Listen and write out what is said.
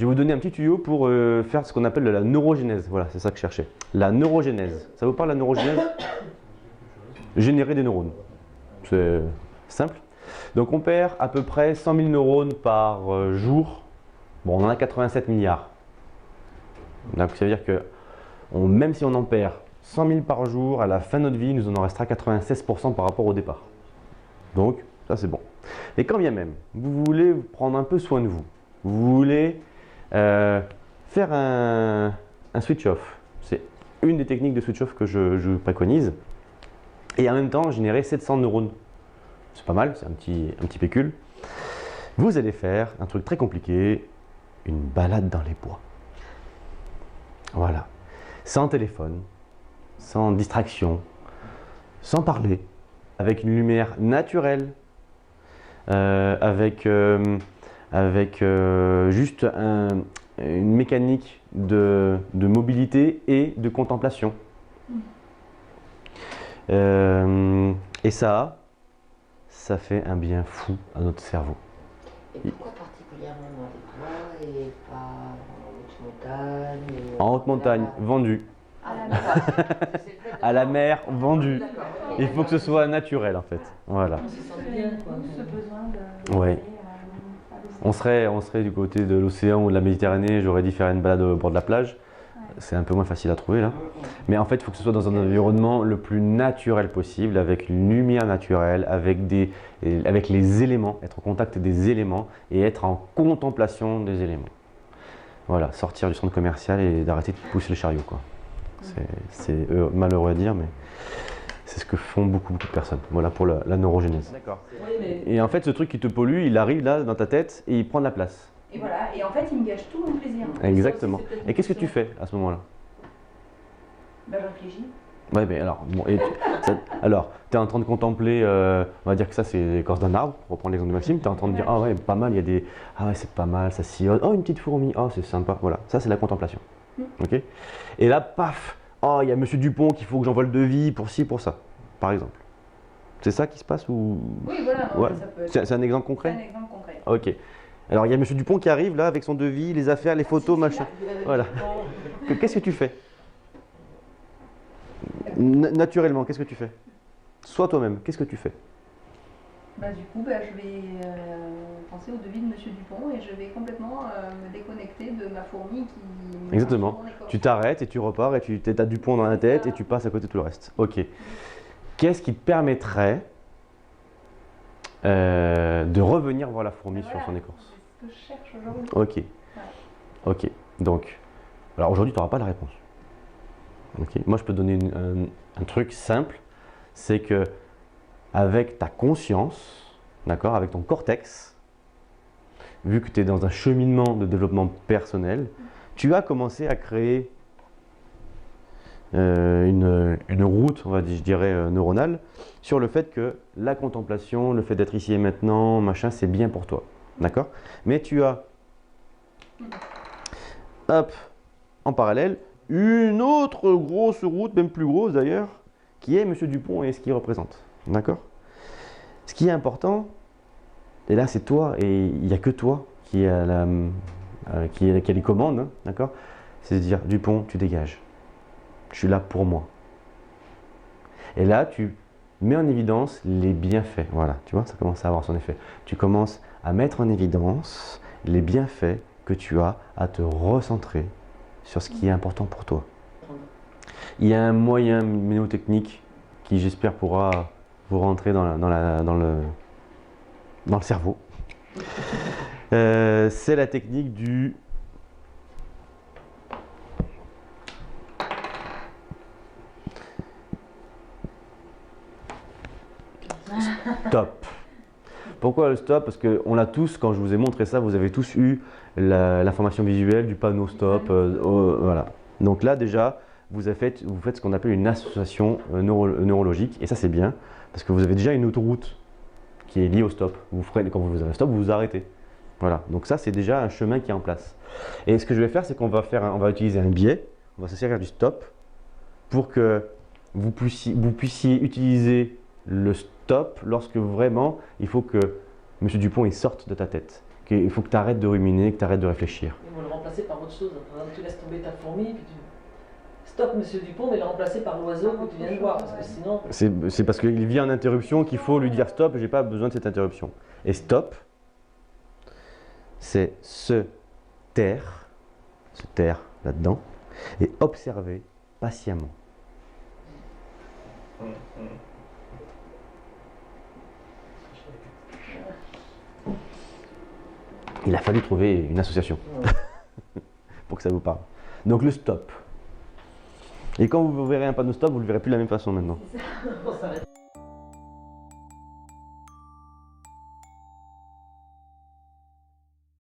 Je vais vous donner un petit tuyau pour faire ce qu'on appelle de la neurogénèse. Voilà, c'est ça que je cherchais. La neurogénèse. Ça vous parle la neurogénèse? Générer des neurones. C'est simple. Donc on perd à peu près 100 000 neurones par jour. Bon, on en a 87 milliards. Donc ça veut dire que même si on en perd 100 000 par jour, à la fin de notre vie, il nous en restera 96% par rapport au départ. Donc ça c'est bon. Et quand bien même, vous voulez prendre un peu soin de vous, vous voulez faire un switch off. C'est une des techniques de switch off que je préconise. Et en même temps, générer 700 neurones. C'est pas mal, c'est un petit pécule. Vous allez faire un truc très compliqué, une balade dans les bois. Voilà. Sans téléphone, sans distraction, sans parler, avec une lumière naturelle, avec juste une mécanique de mobilité et de contemplation. Et ça fait un bien fou à notre cerveau. Et pourquoi particulièrement dans les bois et pas en haute montagne En haute montagne, vendu. À la mer, vendu. Il faut que ce soit naturel en fait. Voilà. Ouais. On serait du côté de l'océan ou de la Méditerranée, j'aurais dit faire une balade au bord de la plage. C'est un peu moins facile à trouver là. Mais en fait, il faut que ce soit dans un environnement le plus naturel possible, avec une lumière naturelle, avec les éléments, être en contact des éléments et être en contemplation des éléments. Voilà, sortir du centre commercial et d'arrêter de pousser le chariot, quoi. C'est malheureux à dire, mais c'est ce que font beaucoup de personnes. Voilà pour la neurogénèse. D'accord. Et en fait, ce truc qui te pollue, il arrive là dans ta tête et il prend de la place. Et voilà, et en fait, il me gâche tout mon plaisir. Exactement. Et qu'est-ce que tu fais à ce moment-là? Ben, je réfléchis. Ouais, mais alors, bon, tu es en train de contempler, on va dire que ça c'est l'écorce d'un arbre, pour reprendre l'exemple de Maxime, tu es en train de dire, ah ouais, pas mal, il y a des, ah ouais, c'est pas mal, ça sillonne, oh une petite fourmi, oh c'est sympa, voilà, ça c'est la contemplation. Ok. Et là, paf, oh il y a Monsieur Dupont qu'il faut que j'envoie le devis pour ci, pour ça, par exemple. C'est ça qui se passe ou... Oui, voilà, ouais. ça peut être... C'est un exemple concret? C'est un exemple concret. Ok. Alors il y a Monsieur Dupont qui arrive là avec son devis, les affaires, les photos, machin. Voilà. Qu'est-ce que tu fais? Naturellement, qu'est-ce que tu fais? Sois toi-même, qu'est-ce que tu fais? Bah, du coup, bah, je vais penser au devis de Monsieur Dupont et je vais complètement me déconnecter de ma fourmi qui... Exactement. Tu t'arrêtes et tu repars et tu as Dupont dans la tête et tu passes à côté de tout le reste. Ok. Qu'est-ce qui te permettrait de revenir voir la fourmi sur son écorce? C'est ce que je cherche aujourd'hui. Ok. Ouais. Ok. Donc, alors aujourd'hui, tu n'auras pas la réponse. Okay. Moi, je peux te donner un truc simple, c'est que avec ta conscience, d'accord, avec ton cortex, vu que tu es dans un cheminement de développement personnel, tu as commencé à créer une route, on va dire, je dirais, neuronale, sur le fait que la contemplation, le fait d'être ici et maintenant, machin, c'est bien pour toi, d'accord? Mais tu as, hop, en parallèle, une autre grosse route, même plus grosse d'ailleurs, qui est Monsieur Dupont et ce qu'il représente. D'accord? Ce qui est important, et là c'est toi, et il n'y a que toi qui a, qui a les commandes, hein, d'accord? C'est de dire, Dupont, tu dégages. Je suis là pour moi. Et là, tu mets en évidence les bienfaits. Voilà, tu vois, ça commence à avoir son effet. Tu commences à mettre en évidence les bienfaits que tu as à te recentrer sur ce qui est important pour toi. Il y a un moyen mnémotechnique qui, j'espère, pourra vous rentrer dans le cerveau. C'est la technique du stop. Pourquoi le stop? Parce qu'on l'a tous, quand je vous ai montré ça, vous avez tous eu l'information visuelle du panneau stop. Voilà. Donc là déjà, vous faites ce qu'on appelle une association neurologique, et ça c'est bien, parce que vous avez déjà une autoroute qui est liée au stop. Vous ferez, quand vous avez un stop, vous vous arrêtez. Voilà. Donc ça c'est déjà un chemin qui est en place. Et ce que je vais faire, c'est qu'on va utiliser un biais, on va se servir du stop, pour que vous puissiez utiliser le stop lorsque vraiment il faut que M. Dupont il sorte de ta tête, qu'il faut que tu arrêtes de ruminer, que tu arrêtes de réfléchir. Ils vont le remplacer par autre chose. Par exemple, tu laisses tomber ta fourmi, puis tu... Stop, monsieur Dupont, mais le remplacer par l'oiseau que tu viens de voir, parce que sinon... C'est parce qu'il vit en interruption qu'il faut lui dire stop, j'ai pas besoin de cette interruption. Et stop, c'est se taire là-dedans, et observer patiemment. Il a fallu trouver une association pour que ça vous parle. Donc le stop. Et quand vous verrez un panneau stop, vous ne le verrez plus de la même façon maintenant. On s'arrête.